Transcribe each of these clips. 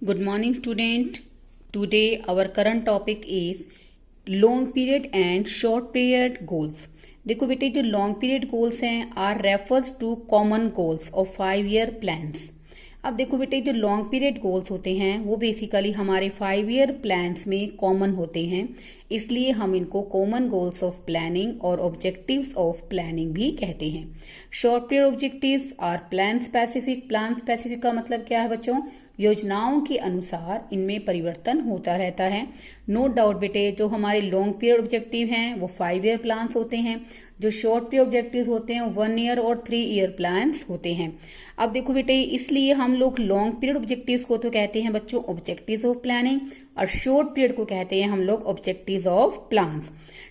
Good morning, student. Today our current topic is long period and short period goals. देखो बेटे, जो long period goals हैं are refers to common goals of 5 year plans. अब देखो बेटे, जो long period goals होते हैं वो बेसिकली हमारे 5 ईयर प्लान्स में कॉमन होते हैं, इसलिए हम इनको कॉमन गोल्स ऑफ प्लानिंग और ऑब्जेक्टिव्स ऑफ प्लानिंग भी कहते हैं। Short period objectives are plan specific. Plan specific का मतलब क्या है बच्चों? योजनाओं के अनुसार इनमें परिवर्तन होता रहता है। नो डाउट बेटे, जो हमारे लॉन्ग पीरियड ऑब्जेक्टिव हैं वो 5 ईयर प्लान्स होते हैं, जो शॉर्ट पीरियड ऑब्जेक्टिव होते हैं 1 ईयर और 3 ईयर प्लान्स होते हैं। अब देखो बेटे, इसलिए हम लोग लॉन्ग पीरियड ऑब्जेक्टिव्स को तो कहते हैं बच्चों ऑब्जेक्टिव्स ऑफ प्लानिंग, और शॉर्ट पीरियड को कहते हैं हम लोग objectives of plans.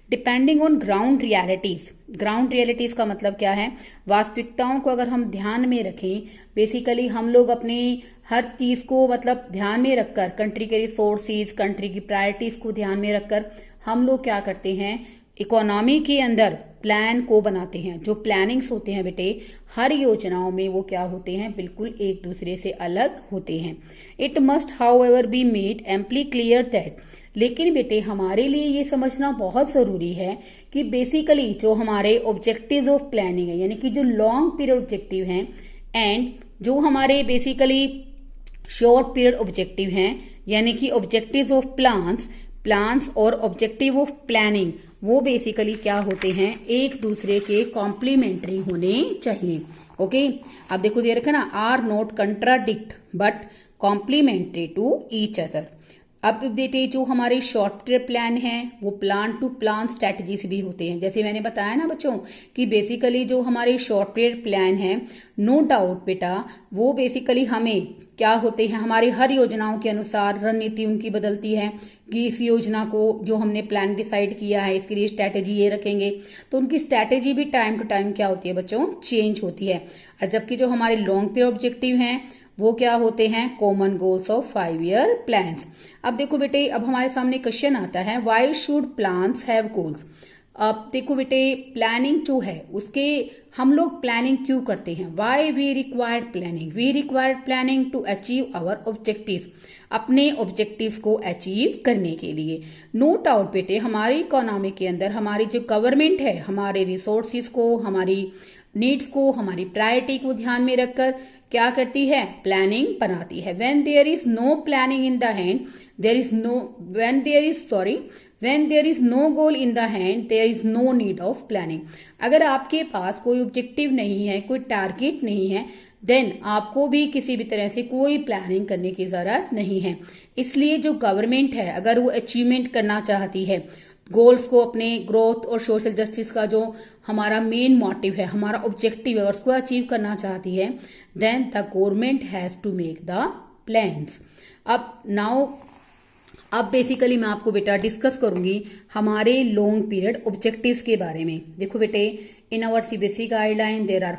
Depending on ground realities. Ground realities का मतलब क्या है? वास्तविकताओं को अगर हम ध्यान में रखें, बेसिकली हम लोग अपनी हर चीज को मतलब ध्यान में रखकर, कंट्री के रिसोर्सेज, कंट्री की प्रायोरिटीज को ध्यान में रखकर हम लोग क्या करते हैं, इकोनॉमी के अंदर प्लान को बनाते हैं। जो प्लानिंग्स होते हैं बेटे हर योजनाओं में वो क्या होते हैं, बिल्कुल एक दूसरे से अलग होते हैं। It must however be made amply clear that. लेकिन बेटे हमारे लिए ये समझना बहुत जरूरी है कि बेसिकली जो हमारे ऑब्जेक्टिव ऑफ प्लानिंग है, यानी कि जो लॉन्ग पीरियड ऑब्जेक्टिव हैं एंड जो हमारे बेसिकली शॉर्ट पीरियड ऑब्जेक्टिव हैं, यानी कि ऑब्जेक्टिव ऑफ प्लान्स और ऑब्जेक्टिव ऑफ प्लानिंग, वो बेसिकली क्या होते हैं, एक दूसरे के कॉम्प्लीमेंट्री होने चाहिए। ओके, अब देखो दे रखा ना, are not contradict but complementary to each other. अब बेटे जो हमारे शॉर्ट पीरियड प्लान हैं वो प्लान टू प्लान स्ट्रेटजीज भी होते हैं। जैसे मैंने बताया ना बच्चों कि बेसिकली जो हमारे शॉर्ट पीरियड प्लान हैं, नो डाउट बेटा वो बेसिकली हमें क्या होते हैं, हमारी हर योजनाओं के अनुसार रणनीति उनकी बदलती है कि इस योजना को जो हमने प्लान डिसाइड किया है इसके लिए स्ट्रैटेजी ये रखेंगे, तो उनकी स्ट्रैटेजी भी टाइम टू टाइम क्या होती है बच्चों, चेंज होती है। और जबकि जो हमारे लॉन्ग पीरियड ऑब्जेक्टिव हैं वो क्या होते हैं, common goals of 5 year plans. अब देखो बेटे, अब हमारे सामने क्वेश्चन आता है, why should plans have goals. अब देखो बेटे, प्लानिंग जो है उसके हम लोग प्लानिंग क्यों करते हैं, why we required planning. We required planning to achieve our objectives, अपने ऑब्जेक्टिव्स को अचीव करने के लिए। नो डाउट बेटे, हमारी इकोनॉमी के अंदर हमारी जो गवर्नमेंट है हमारे रिसोर्सिस को, हमारी नीड्स को, हमारी प्रायोरिटी को ध्यान में रखकर क्या करती है, प्लानिंग बनाती है। When there is no planning in the hand, there is no when there is no goal in the hand, there is no need of planning. अगर आपके पास कोई ऑब्जेक्टिव नहीं है, कोई टारगेट नहीं है, देन आपको भी किसी भी तरह से कोई प्लानिंग करने की जरूरत नहीं है। इसलिए जो गवर्नमेंट है अगर वो अचीवमेंट करना चाहती है गोल्स को, अपने ग्रोथ और सोशल जस्टिस का जो हमारा मेन मोटिव है, हमारा ऑब्जेक्टिव है, उसको अचीव करना चाहती है, then the government has to make the plans. अब बेसिकली मैं आपको बेटा डिस्कस करूंगी हमारे लॉन्ग पीरियड ऑब्जेक्टिव्स के बारे में। देखो बेटे, in our CBSE guideline there are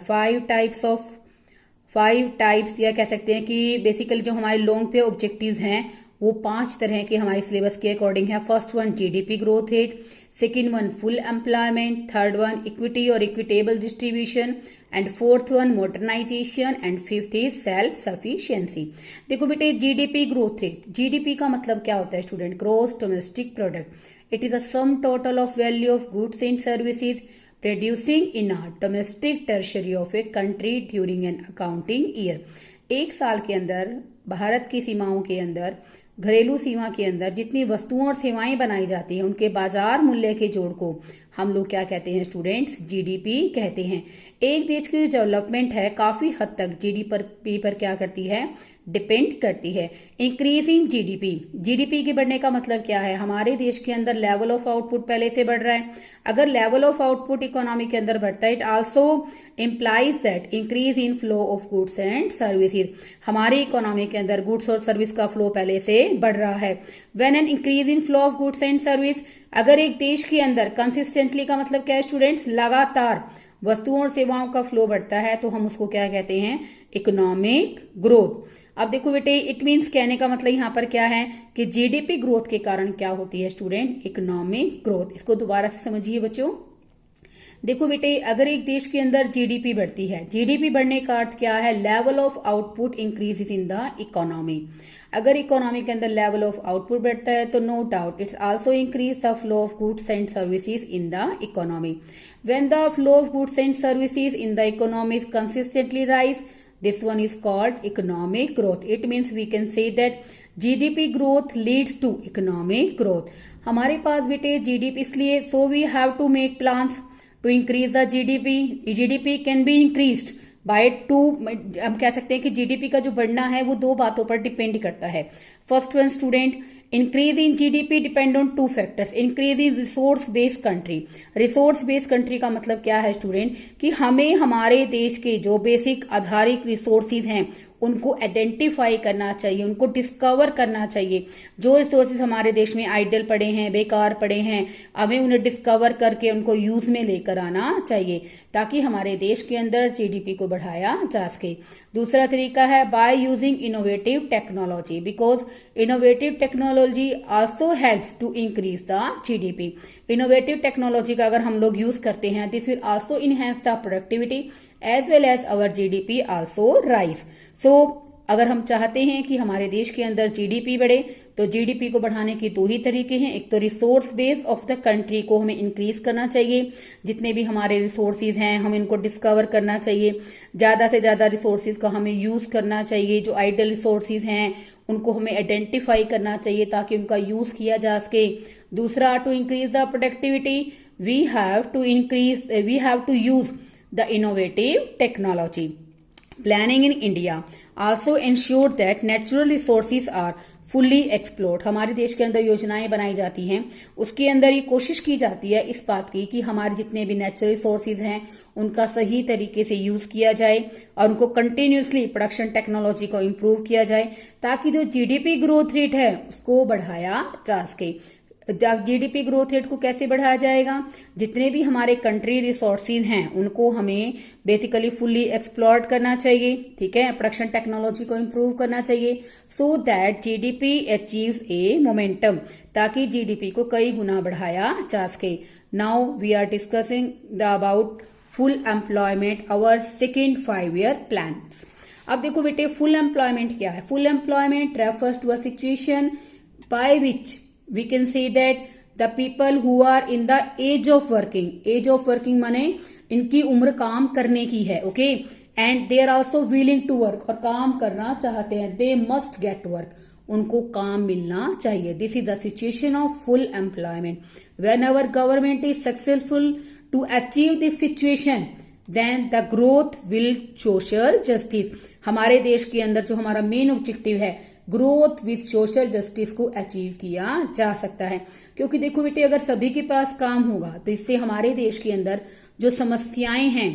5 types या कह सकते हैं कि बेसिकली जो हमारे लॉन्ग पीरियड ऑब्जेक्टिव्स हैं वो 5 तरह के हमारे सिलेबस के अकॉर्डिंग है। First one GDP growth rate, second one full employment, third one equity और equitable distribution, and fourth one modernisation, and fifth is self sufficiency. देखो बेटे, जीडीपी ग्रोथ रेट, जीडीपी का मतलब क्या होता है student, gross domestic product. It is a sum total of value of goods and services producing in a domestic tertiary of a country during an accounting year. एक साल के अंदर भारत की सीमाओं के अंदर, घरेलू सीमा के अंदर जितनी वस्तुओं और सेवाएं बनाई जाती हैं उनके बाजार मूल्य के जोड़ को हम लोग क्या कहते हैं स्टूडेंट्स, जीडीपी कहते हैं। एक देश की जो डेवलपमेंट है काफी हद तक जीडीपी पर क्या करती है, डिपेंड करती है। इंक्रीज इन जीडीपी, जीडीपी के बढ़ने का मतलब क्या है, हमारे देश के अंदर लेवल ऑफ आउटपुट पहले से बढ़ रहा है। अगर लेवल ऑफ आउटपुट इकोनॉमी के अंदर बढ़ता है, it also implies that increase in flow of goods and services. हमारी इकोनॉमी के अंदर गुड्स और सर्विस का फ्लो पहले से बढ़ रहा है। When an increase in flow of goods and service, अगर एक देश के अंदर कंसिस्टेंटली का मतलब क्या है स्टूडेंट्स, लगातार वस्तुओं और सेवाओं का फ्लो बढ़ता है तो हम उसको क्या कहते हैं, इकोनॉमिक ग्रोथ। अब देखो बेटे, इट मीन्स कहने का मतलब यहाँ पर क्या है कि जीडीपी ग्रोथ के कारण क्या होती है स्टूडेंट, इकोनॉमिक ग्रोथ। इसको दोबारा से समझिए बच्चों, देखो बेटे, अगर एक देश के अंदर जीडीपी बढ़ती है, जीडीपी बढ़ने का अर्थ क्या है? Level of output increases in the economy. अगर इकोनॉमी के अंदर लेवल ऑफ आउटपुट बढ़ता है तो no doubt it's also increase the flow of goods and services in the economy. When the flow of goods and services in the economy consistently rise, this one is called economic growth. It means we can say that GDP growth leads to economic growth. हमारे पास बेटे GDP इसलिए, so we have to make plans to increase the GDP. GDP can be increased by two, हम कह सकते हैं कि GDP का जो बढ़ना है वो दो बातों पर डिपेंड करता है। First one student, increase in GDP depend on two factors. Increase in resource based country. Resource based country का मतलब क्या है स्टूडेंट? कि हमें हमारे देश के जो बेसिक आधारिक रिसोर्सेज हैं उनको आइडेंटिफाई करना चाहिए, उनको डिस्कवर करना चाहिए। जो रिसोर्सेज हमारे देश में आइडल पड़े हैं, बेकार पड़े हैं, हमें उन्हें डिस्कवर करके उनको यूज में लेकर आना चाहिए ताकि हमारे देश के अंदर जीडीपी को बढ़ाया जा सके। दूसरा तरीका है by using innovative technology, because innovative technology also helps to increase the GDP. Innovative technology का अगर हम लोग यूज करते हैं this will also enhance the productivity as well as our GDP also rise. So अगर हम चाहते हैं कि हमारे देश के अंदर जीडीपी बढ़े तो जीडीपी को बढ़ाने के दो ही तरीके हैं। एक तो resource base of the country को हमें इंक्रीज करना चाहिए, जितने भी हमारे रिसोर्सेज हैं हमें इनको डिस्कवर करना चाहिए, ज्यादा से ज्यादा रिसोर्सेज का हमें यूज करना चाहिए। जो आइडल रिसोर्सेज हैं उनको हमें आइडेंटिफाई करना चाहिए ताकि उनका यूज किया जा सके। दूसरा, to increase the productivity we have to use the innovative technology. Planning in India also ensure that natural resources are fully explored. हमारे देश के अंदर योजनाएं बनाई जाती हैं, उसके अंदर ये कोशिश की जाती है इस बात की कि हमारे जितने भी नेचुरल रिसोर्सेज हैं उनका सही तरीके से यूज किया जाए और उनको कंटिन्यूसली प्रोडक्शन टेक्नोलॉजी को इम्प्रूव किया जाए ताकि जो जीडीपी ग्रोथ रेट है उसको बढ़ाया जा सके। जीडीपी ग्रोथ रेट को कैसे बढ़ाया जाएगा? जितने भी हमारे कंट्री रिसोर्सेज हैं उनको हमें बेसिकली फुल्ली एक्सप्लॉर्ट करना चाहिए, ठीक है, प्रोडक्शन टेक्नोलॉजी को इम्प्रूव करना चाहिए so that GDP achieves a momentum, ताकि जीडीपी को कई गुना बढ़ाया जा सके। Now we are discussing about full employment, our second 5-year plan. अब देखो बेटे, फुल एम्प्लॉयमेंट क्या है? Full employment refers to a situation by which we can say that the people who are in the age of working माने इनकी उम्र काम करने की है, okay, and they are also willing to work, और काम करना चाहते हैं, they must get work, उनको काम मिलना चाहिए। This is the situation of full employment. When our government is successful to achieve this situation, then the growth will social justice. हमारे देश के अंदर जो हमारा मेन ऑब्जेक्टिव है ग्रोथ विथ सोशल जस्टिस को अचीव किया जा सकता है। क्योंकि देखो बेटे, अगर सभी के पास काम होगा तो इससे हमारे देश के अंदर जो समस्याएं हैं,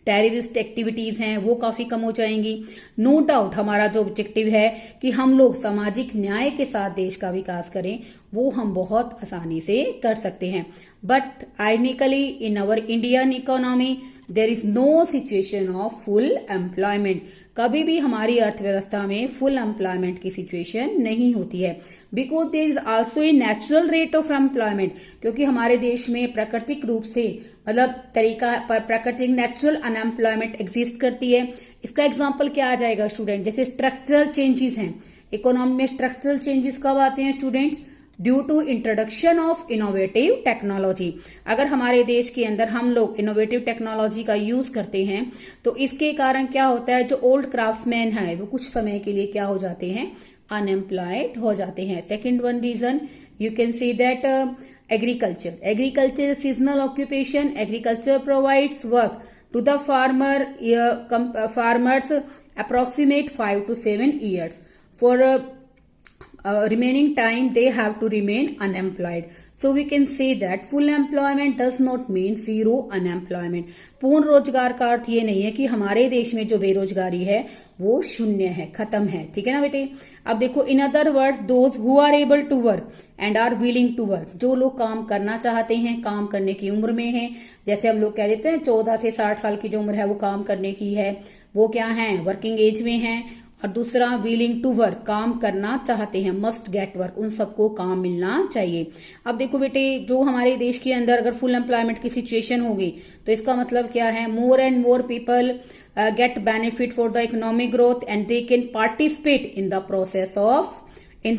टेररिस्ट एक्टिविटीज हैं, वो काफी कम हो जाएंगी। नो डाउट हमारा जो ऑब्जेक्टिव है कि हम लोग सामाजिक न्याय के साथ देश का विकास करें, वो हम बहुत आसानी से कर सकते हैं। But ironically in our Indian economy there is no situation of full employment. कभी भी हमारी अर्थव्यवस्था में फुल एम्प्लॉयमेंट की सिचुएशन नहीं होती है, because there is also a natural rate of employment. क्योंकि हमारे देश में प्राकृतिक रूप से प्राकृतिक नेचुरल अनएम्प्लॉयमेंट एग्जिस्ट करती है। इसका एग्जाम्पल क्या आ जाएगा स्टूडेंट? जैसे स्ट्रक्चरल चेंजेस हैं इकोनॉमी में। स्ट्रक्चरल चेंजेस कब आते हैं students? Due to introduction of innovative technology. अगर हमारे देश के अंदर हम लोग इनोवेटिव टेक्नोलॉजी का यूज करते हैं तो इसके कारण क्या होता है, जो ओल्ड क्राफ्ट्समैन है वो कुछ समय के लिए क्या हो जाते हैं, अनएम्प्लॉयड हो जाते हैं। Second one reason you can see that agriculture seasonal occupation. Agriculture provides work to the farmers approximate 5 to 7 years. For remaining time they have to remain unemployed. So we can say that full employment does not mean zero unemployment. पूर्ण रोजगार का अर्थ ये नहीं है कि हमारे देश में जो बेरोजगारी है वो शून्य है, खत्म है, ठीक है ना बेटे। अब देखो, in other words those who are able to work and are willing to work, जो लोग काम करना चाहते हैं, काम करने की उम्र में हैं, जैसे हम लोग कह देते हैं 14 से 60 साल की जो उम्र है वो काम करने की है, वो क्या है, वर्किंग एज में है। और दूसरा विलिंग टू वर्क, काम करना चाहते हैं, मस्ट गेट वर्क, उन सबको काम मिलना चाहिए। अब देखो बेटे, जो हमारे देश के अंदर अगर फुल एम्प्लॉयमेंट की सिचुएशन होगी तो इसका मतलब क्या है, more and more people get benefit for the economic growth and they can participate in the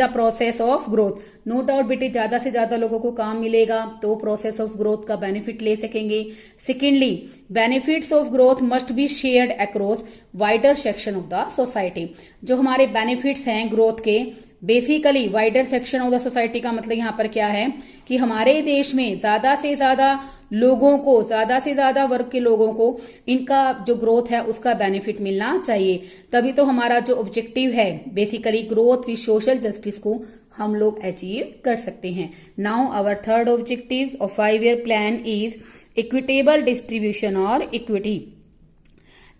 process of growth। No doubt बेटे, ज्यादा से ज्यादा लोगों को काम मिलेगा तो प्रोसेस ऑफ ग्रोथ का बेनिफिट ले सकेंगे। Secondly, benefits of growth must be shared across wider section of the society. जो हमारे बेनिफिट्स हैं ग्रोथ के, basically wider section of the society का मतलब यहाँ पर क्या है कि हमारे देश में ज्यादा से ज्यादा लोगों को, ज्यादा से ज्यादा वर्ग के लोगों को इनका जो ग्रोथ है उसका बेनिफिट मिलना चाहिए। तभी तो हमारा जो ऑब्जेक्टिव है basically growth with social justice को हम लोग अचीव कर सकते हैं। Now our third objective of 5-year plan is equitable distribution और equity.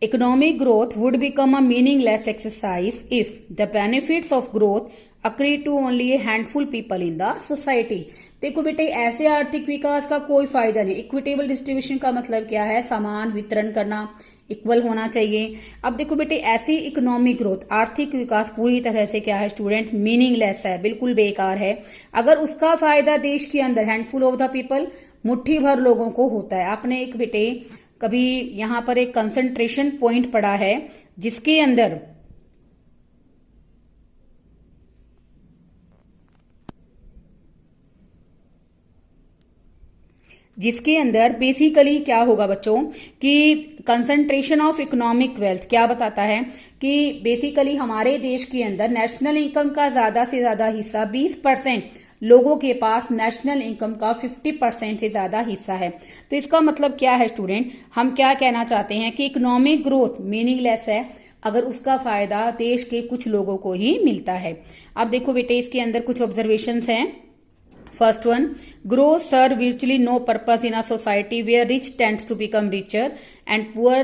Economic growth would become a meaningless exercise if the benefits of growth accrue to only a handful people in the society। देखो बेटे, ऐसे आर्थिक विकास का कोई फायदा नहीं। Equitable distribution का मतलब क्या है, समान वितरण करना, इक्वल होना चाहिए। अब देखो बेटे, ऐसी इकोनॉमिक ग्रोथ, आर्थिक विकास पूरी तरह से क्या है स्टूडेंट, मीनिंगलेस है, बिल्कुल बेकार है अगर उसका फायदा देश के अंदर हैंडफुल ऑफ द पीपल, मुट्ठी भर लोगों को होता है। आपने एक बेटे कभी यहां पर एक कंसंट्रेशन पॉइंट पढ़ा है जिसके अंदर बेसिकली क्या होगा बच्चों कि कंसंट्रेशन ऑफ इकोनॉमिक वेल्थ क्या बताता है कि बेसिकली हमारे देश के अंदर नेशनल इनकम का ज्यादा से ज्यादा हिस्सा 20%, लोगों के पास नेशनल इनकम का 50% से ज्यादा हिस्सा है। तो इसका मतलब क्या है स्टूडेंट, हम क्या कहना चाहते हैं कि इकोनॉमिक ग्रोथ मीनिंगलेस है अगर उसका फायदा देश के कुछ लोगों को ही मिलता है। अब देखो बेटे, इसके अंदर कुछ ऑब्जर्वेशंस हैं। First one, growth serve virtually no purpose in a society where rich tends to become richer and poor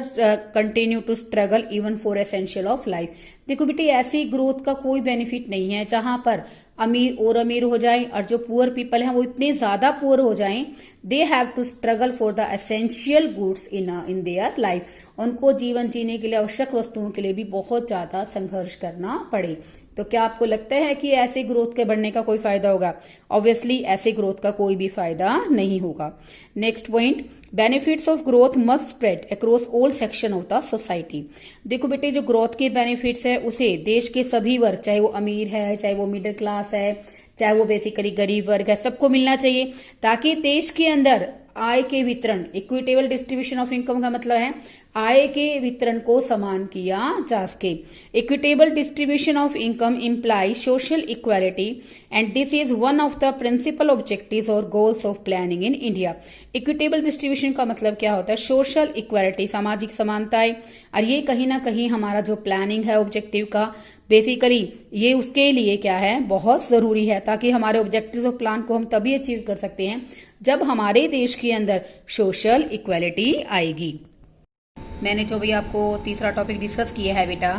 continue to struggle even for essential of life। देखो बेटे, ऐसी ग्रोथ का कोई बेनिफिट नहीं है जहां पर अमीर और अमीर हो जाए और जो पुअर पीपल हैं वो इतने ज्यादा पुअर हो जाएं, they have to struggle for the essential goods in their life. उनको जीवन जीने के लिए आवश्यक वस्तुओं के लिए भी बहुत ज्यादा संघर्ष करना पड़े। तो क्या आपको लगता है कि ऐसे ग्रोथ के बढ़ने का कोई फायदा होगा? ऑब्वियसली ऐसे ग्रोथ का कोई भी फायदा नहीं होगा। Next point, benefits of growth must spread across all section of the society. देखो बेटे, जो ग्रोथ के बेनिफिट्स है उसे देश के सभी वर्ग, चाहे वो अमीर है, चाहे वो मिडिल क्लास है, चाहे वो बेसिकली गरीब वर्ग है, सबको मिलना चाहिए ताकि देश के अंदर आय के वितरण, इक्विटेबल डिस्ट्रीब्यूशन ऑफ इनकम का मतलब है आय के वितरण को समान किया जा सके। Equitable distribution of income imply social equality and this is one of the principal objectives और goals of planning in India. Equitable distribution का मतलब क्या होता है? सोशल इक्वालिटी, सामाजिक समानताएं, और ये कहीं ना कहीं हमारा जो प्लानिंग है ऑब्जेक्टिव का, बेसिकली ये उसके लिए क्या है, बहुत जरूरी है ताकि हमारे ऑब्जेक्टिव ऑफ प्लान को हम तभी अचीव कर सकते हैं जब हमारे देश के अंदर सोशल इक्वालिटी आएगी। मैंने जो भी आपको तीसरा टॉपिक डिस्कस किया है बेटा,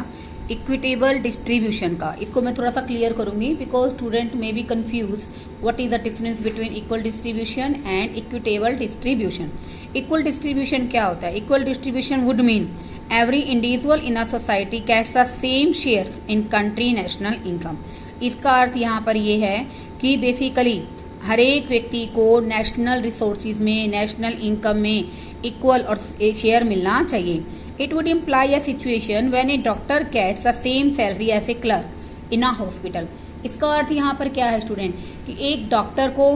इक्विटेबल डिस्ट्रीब्यूशन का, इसको मैं थोड़ा सा क्लियर करूंगी बिकॉज स्टूडेंट में be confuse what is the difference between equal distribution and equitable distribution. Equal distribution क्या होता है? Equal distribution would mean every individual in a society gets the same share in country national income। इसका अर्थ यहाँ पर ये है कि बेसिकली हर एक व्यक्ति को नेशनल रिसोर्सेज में, नेशनल इनकम में इक्वल और शेयर मिलना चाहिए। It would imply a situation when a doctor gets the same salary as a clerk in a hospital. इसका अर्थ यहाँ पर क्या है स्टूडेंट कि एक डॉक्टर को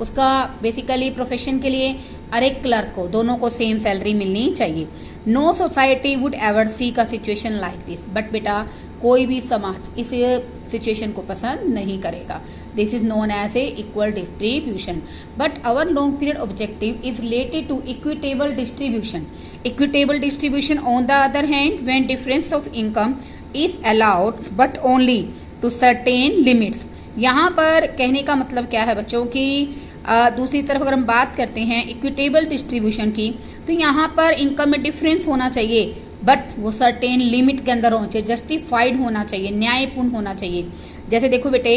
उसका बेसिकली प्रोफेशन के लिए और एक क्लर्क को, दोनों को सेम सैलरी मिलनी चाहिए। No society would ever seek a situation like this, but बेटा कोई भी समाज इस सिचुएशन को पसंद नहीं करेगा। This is known as a equal distribution, but our long period objective is related to equitable distribution. Equitable distribution on the other hand when difference of income is allowed but only to certain limits. यहाँ पर कहने का मतलब क्या है बच्चों की दूसरी तरफ अगर हम बात करते हैं इक्विटेबल डिस्ट्रीब्यूशन की, तो यहाँ पर इनकम में डिफरेंस होना चाहिए बट वो सर्टेन लिमिट के अंदर होना चाहिए, जस्टिफाइड होना चाहिए, न्यायपूर्ण होना चाहिए। जैसे देखो बेटे,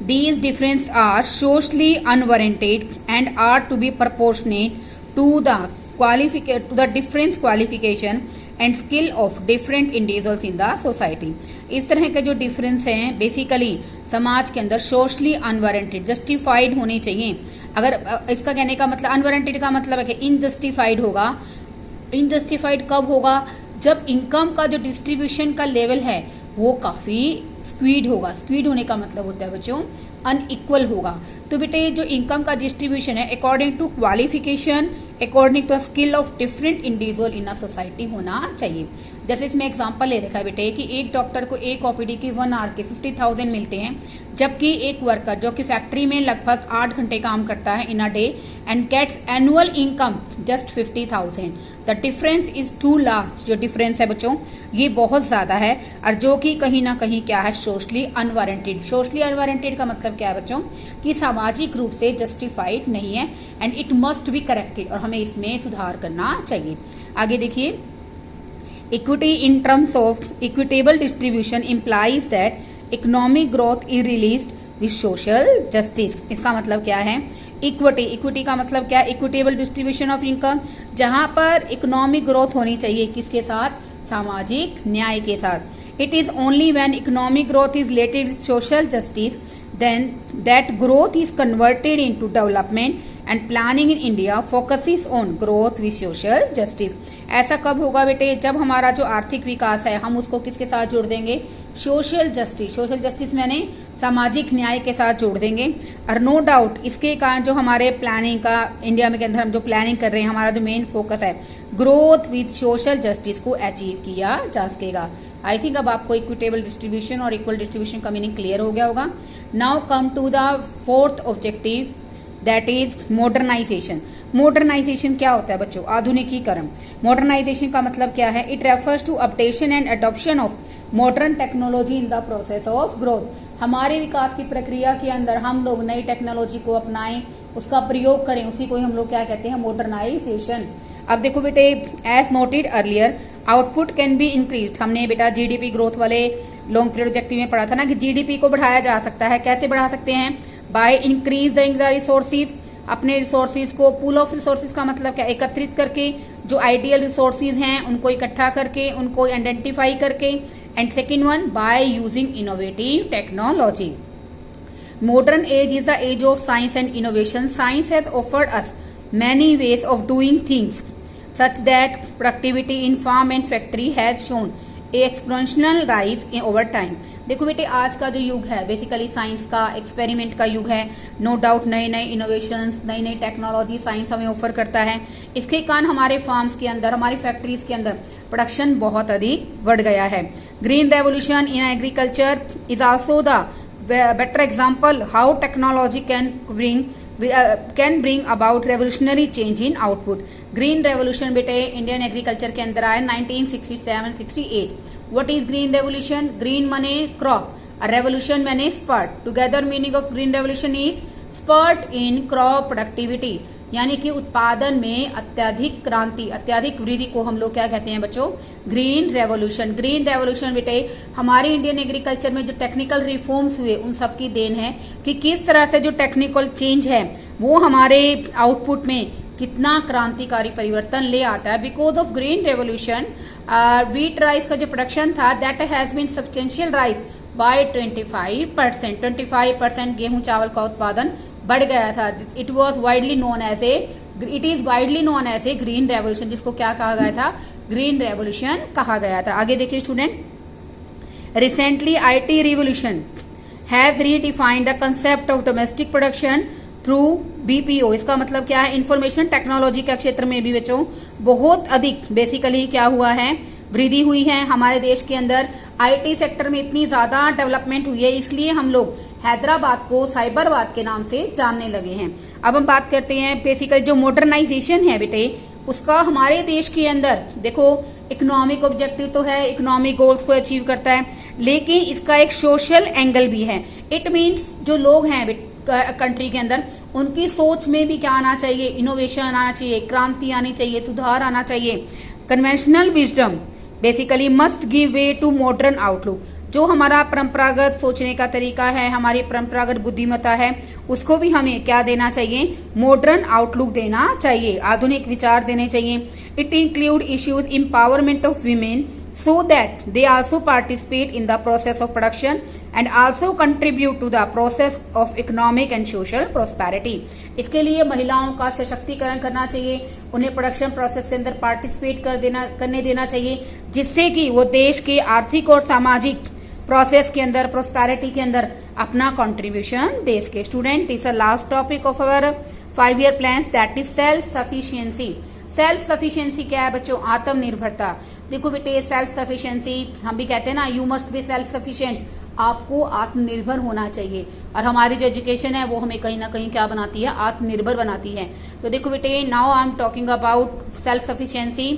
these difference are socially unwarranted and are to be proportionate to the difference qualification and skill of different individuals in the society. इस तरह के जो डिफरेंस हैं बेसिकली समाज के अंदर सोशली अनवारंटेड जस्टिफाइड होने चाहिए। अगर इसका कहने का मतलब अनवारंटेड का मतलब है कि इनजस्टिफाइड होगा। इनजस्टिफाइड कब होगा? जब इनकम का जो डिस्ट्रीब्यूशन का लेवल है वो काफी स्क्वीड होगा। स्क्वीड होने का मतलब होता है बच्चों अनइक्वल होगा। तो बेटे जो इनकम का डिस्ट्रीब्यूशन है according to qualification, according to skill of different individual in a society होना चाहिए। जैसे इसमें एग्जांपल ले रखा है बेटे कि एक डॉक्टर को एक ओपीडी की 1 आवर के 50,000 मिलते हैं, जबकि एक वर्कर जो कि फैक्ट्री में लगभग 8 घंटे काम करता है in a day and gets annual income just 50,000। The difference is too large. जो डिफरेंस है बच्चों ये बहुत ज्यादा है और जो कि कहीं ना कहीं क्या है सोशली अनवारंटेड। सोशली अनवारंटेड का मतलब क्या है बच्चों कि सामाजिक रूप से जस्टिफाइड नहीं है and it must be corrected और हमें इसमें सुधार करना चाहिए। आगे देखिए, equity in terms of equitable distribution implies that economic growth is released with social justice. इसका मतलब क्या है? इक्विटी, इक्विटी का मतलब क्या है? इक्विटेबल डिस्ट्रीब्यूशन ऑफ इनकम, जहां पर इकोनॉमिक ग्रोथ होनी चाहिए किसके साथ? सामाजिक न्याय के साथ। It is only when economic growth is related with social justice then that growth is converted into development and planning in India focuses on growth with social justice। ऐसा कब होगा बेटे? जब हमारा जो आर्थिक विकास है हम उसको किसके साथ जोड़ देंगे? Social justice. सोशल जस्टिस मैंने सामाजिक न्याय के साथ जोड़ देंगे। और नो डाउट इसके कारण जो हमारे प्लानिंग का इंडिया में के अंदर हम जो प्लानिंग कर रहे हैं हमारा जो मेन फोकस है ग्रोथ विद सोशल जस्टिस को अचीव किया जा सकेगा। आई थिंक अब आपको इक्विटेबल डिस्ट्रीब्यूशन और इक्वल डिस्ट्रीब्यूशन का मीनिंग क्लियर हो गया होगा। Now come to the fourth objective that is modernisation. Modernisation क्या होता है बच्चों? आधुनिकीकरण। मॉडर्नाइजेशन का मतलब क्या है? It refers to updation and adoption of modern technology in the process of growth. हमारे विकास की प्रक्रिया के अंदर हम लोग नई टेक्नोलॉजी को अपनाएं, उसका प्रयोग करें, उसी को हम लोग क्या कहते हैं? मॉडर्नाइजेशन। अब देखो बेटे, as noted earlier output can be increase. हमने बेटा जीडीपी ग्रोथ वाले लॉन्ग पीरियड ऑब्जेक्टिव में पढ़ा था ना कि जीडीपी को बढ़ाया जा सकता है। कैसे बढ़ा सकते हैं? By increasing the resources. अपने रिसोर्सेज को, पूल ऑफ रिसोर्सेज का मतलब क्या? एकत्रित करके, जो आइडियल रिसोर्सेज हैं उनको इकट्ठा करके, उनको आइडेंटिफाई करके। And second one, bye using innovative technology. Modern age is the age of science and innovation. Science has offered us many ways of doing things, such that productivity in farm and factory has shown a exponential rise in over time. देखो बेटे, आज का जो युग है basically science का, experiment का युग है। नो डाउट नए नए इनोवेशंस, नई नई टेक्नोलॉजी साइंस हमें ऑफर करता है। इसके कारण हमारे फार्म्स के अंदर, हमारी फैक्ट्रीज के अंदर प्रोडक्शन बहुत अधिक बढ़ गया है। Green revolution in agriculture is also the better example how technology can bring about revolutionary change in output. Green revolution बेटे इंडियन एग्रीकल्चर के अंदर आया 1967-68। What is green revolution? Green माने क्रॉप और रेवोल्यूशन माने spurt. Together meaning of green revolution is spurt in crop productivity, यानी कि उत्पादन में अत्यधिक क्रांति, अत्यधिक वृद्धि को हम लोग क्या कहते हैं बच्चों? Green revolution. ग्रीन रेवोल्यूशन बेटे हमारे इंडियन एग्रीकल्चर में जो टेक्निकल रिफॉर्म्स हुए उन सब की देन है कि किस तरह से जो टेक्निकल चेंज है वो हमारे आउटपुट में कितना क्रांतिकारी परिवर्तन ले आता है। Because of green revolution wheat rice का जो प्रोडक्शन था that has been substantial rise by 25%। 25% गेहूं चावल का उत्पादन बढ़ गया था। It is widely known as a green revolution, जिसको क्या कहा गया था? ग्रीन रेवोल्यूशन कहा गया था। आगे देखिए student, recently IT revolution has redefined the concept of domestic production through BPO. इसका मतलब क्या है? इंफॉर्मेशन टेक्नोलॉजी के क्षेत्र में भी बच्चों बहुत अधिक बेसिकली क्या हुआ है? वृद्धि हुई है। हमारे देश के अंदर आईटी सेक्टर में इतनी ज्यादा डेवलपमेंट हुई है, इसलिए हम लोग हैदराबाद को साइबराबाद के नाम से जानने लगे हैं। अब हम बात करते हैं बेसिकली जो मॉडर्नाइजेशन है बेटे उसका हमारे देश के अंदर। देखो इकोनॉमिक ऑब्जेक्टिव तो है, इकोनॉमिक गोल्स को अचीव करता है, लेकिन इसका एक सोशल एंगल भी है। इट मीन्स जो लोग हैं कंट्री के अंदर उनकी सोच में भी क्या आना चाहिए? इनोवेशन आना चाहिए, क्रांति आनी चाहिए, सुधार आना चाहिए। Conventional wisdom basically must give way to modern outlook. जो हमारा परंपरागत सोचने का तरीका है, हमारी परंपरागत बुद्धिमत्ता है, उसको भी हमें क्या देना चाहिए, मॉडर्न आउटलुक देना चाहिए, आधुनिक विचार देने चाहिए। It include issues empowerment of women so that they also participate in the process of production and also contribute to the process of economic and social prosperity। इसके लिए महिलाओं का सशक्तिकरण करना चाहिए, उन्हें प्रोडक्शन प्रोसेस के अंदर पार्टिसिपेट करने देना चाहिए, जिससे कि वो देश के आर्थिक और सामाजिक प्रोसेस के अंदर, प्रोस्पेरिटी के अंदर अपना कंट्रीब्यूशन दे सके। Student, this is last topic of our 5-year plan, that is self sufficiency. Self sufficiency क्या है बच्चों, आत्मनिर्भरता। देखो बेटे, सेल्फ सफिशिएंसी हम भी कहते हैं ना, you must be self sufficient, आपको आत्मनिर्भर होना चाहिए। और हमारी जो एजुकेशन है वो हमें कहीं ना कहीं क्या बनाती है, आत्मनिर्भर बनाती है। तो देखो बेटे, now I am talking about self sufficiency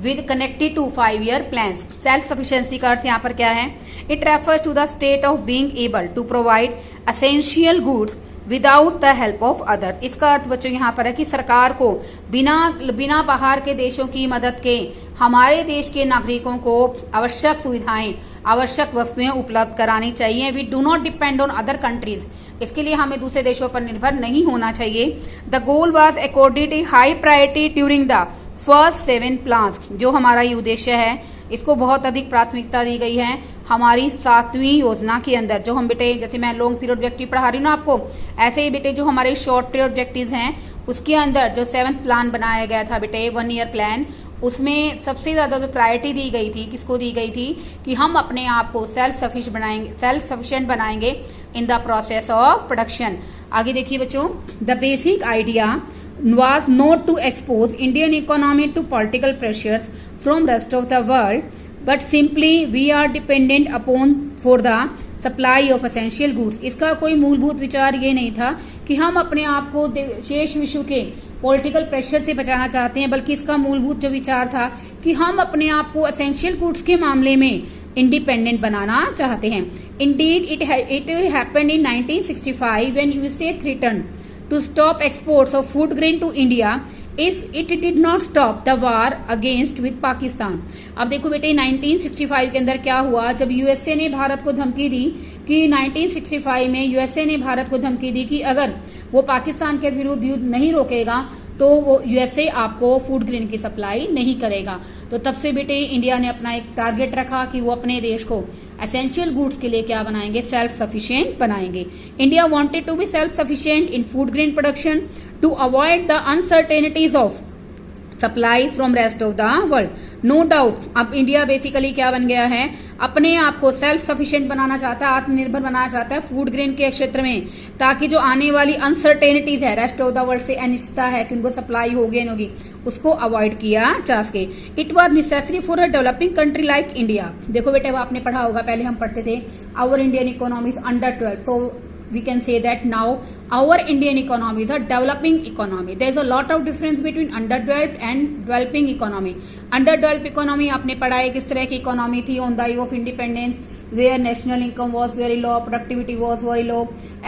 with connected to 5-year plan. Self sufficiency का अर्थ यहाँ पर क्या है, it refers to the state of being able to provide essential goods without the help of other. इसका अर्थ बच्चों यहाँ पर है कि सरकार को बिना बाहर के देशों की मदद के हमारे देश के नागरिकों को आवश्यक सुविधाएं, आवश्यक वस्तुएं उपलब्ध करानी चाहिए। We do not depend on other countries, इसके लिए हमें दूसरे देशों पर निर्भर नहीं होना चाहिए। The goal was accorded high priority during the first 7 plans. जो हमारा ये उद्देश्य है, इसको बहुत अधिक प्राथमिकता दी गई है हमारी 7वीं योजना के अंदर। जो हम बेटे, जैसे मैं लॉन्ग पीरियड ऑब्जेक्टिव पढ़ा रही हूँ ना आपको, ऐसे ही बेटे जो हमारे शॉर्ट पीरियड ऑब्जेक्टिव हैं, उसके अंदर जो 7th प्लान बनाया गया था बेटे, 1-year प्लान, उसमें सबसे ज्यादा जो प्रायोरिटी दी गई थी, किसको दी गई थी, कि हम अपने आप को सेल्फ सफिशिएंट बनाएंगे इन द प्रोसेस ऑफ प्रोडक्शन। आगे देखिए बच्चों, the basic idea was not to expose Indian economy to political pressures from rest of the world, but simply we are dependent upon for the supply of essential goods। इसका कोई मूलभूत विचार ये नहीं था कि हम अपने आप को शेष विश्व के पॉलिटिकल प्रेशर से बचाना चाहते हैं, बल्कि इसका मूलभूत जो विचार था कि हम अपने आप को एसेंशियल गुड्स के मामले में इंडिपेंडेंट बनाना चाहते हैं। Indeed, it happened in 1965 when USA threatened to stop exports of food grain to India if it did not stop the war against with Pakistan। अब देखो बेटे, 1965 के अंदर क्या हुआ, जब यूएसए ने भारत को धमकी दी कि 1965 में यूएसए ने भारत को धमकी दी कि अगर वो पाकिस्तान के विरुद्ध युद्ध नहीं रोकेगा तो वो यूएसए आपको फूड ग्रेन की सप्लाई नहीं करेगा। तो तब से बेटे इंडिया ने अपना एक टारगेट रखा कि वो अपने देश को एसेंशियल गुड्स के लिए क्या बनाएंगे, सेल्फ सफिशिएंट बनाएंगे। India wanted to be self sufficient in food grain production to avoid the uncertainties of supply from rest of the world. No doubt अब इंडिया बेसिकली क्या बन गया है, अपने आप को सेल्फ सफिशिएंट बनाना चाहता है, आत्मनिर्भर बनाना चाहता है फूड ग्रेन के क्षेत्र में, ताकि जो आने वाली अनसर्टेनिटीज है, रेस्ट ऑफ द वर्ल्ड से अनिश्चितता है कि उनको सप्लाई होगी नहीं होगी, उसको अवॉइड किया जा सके। It was necessary for a developing country like India. देखो बेटे, अब आपने पढ़ा होगा, पहले हम पढ़ते थे our Indian economy is under 12, so we can say that now our Indian economy is a developing economy। there is a lot of difference between underdeveloped and developing economy। underdeveloped economy आपने पढ़ा है किस तरह की economy थी on the eve of independence, where national income was very low, productivity was very low,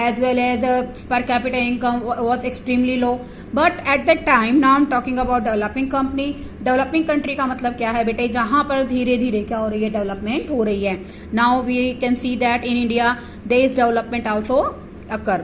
as well as per capita income was extremely low। but at that time, now I'm talking about developing company। developing country का मतलब क्या है बेटे, जहां पर धीरे धीरे क्या हो रही है, डेवलपमेंट हो रही है। now we can see that in India there is development also occur।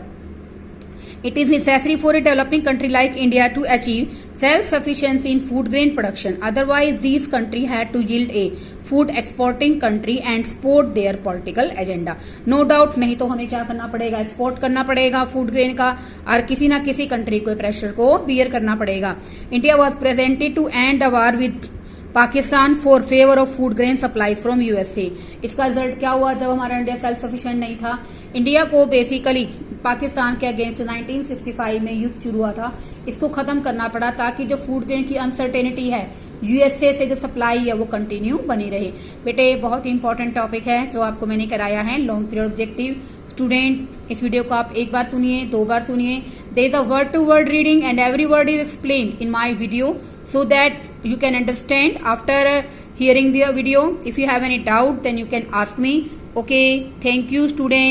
it is necessary for a developing country like India to achieve self-sufficiency in food grain production, otherwise these country had to yield a food exporting country and support their political agenda। no doubt नहीं तो हमें क्या करना पड़ेगा, export करना पड़ेगा food grain का, और किसी ना किसी कंट्री को प्रेशर को बियर करना पड़ेगा। India was presented to and the war with Pakistan for favour of food grain supply from USA. इसका रिजल्ट क्या हुआ, जब हमारा इंडिया सेल्फ सफिशिएंट नहीं था, इंडिया को बेसिकली पाकिस्तान के अगेंस्ट 1965 में युद्ध शुरू हुआ था, इसको खत्म करना पड़ा ताकि जो फूड ग्रेन की अनसर्टेनिटी है, यूएसए से जो सप्लाई है वो कंटिन्यू बनी रहे। बेटे बहुत इंपॉर्टेंट टॉपिक है जो आपको मैंने कराया है, लॉन्ग पीरियड ऑब्जेक्टिव। स्टूडेंट इस वीडियो को आप एक बार सुनिए, 2 बार सुनिए। There is a word to word reading and every word is explained in my video so that you can understand after hearing the video। if you have any doubt then you can ask me। okay, thank you students।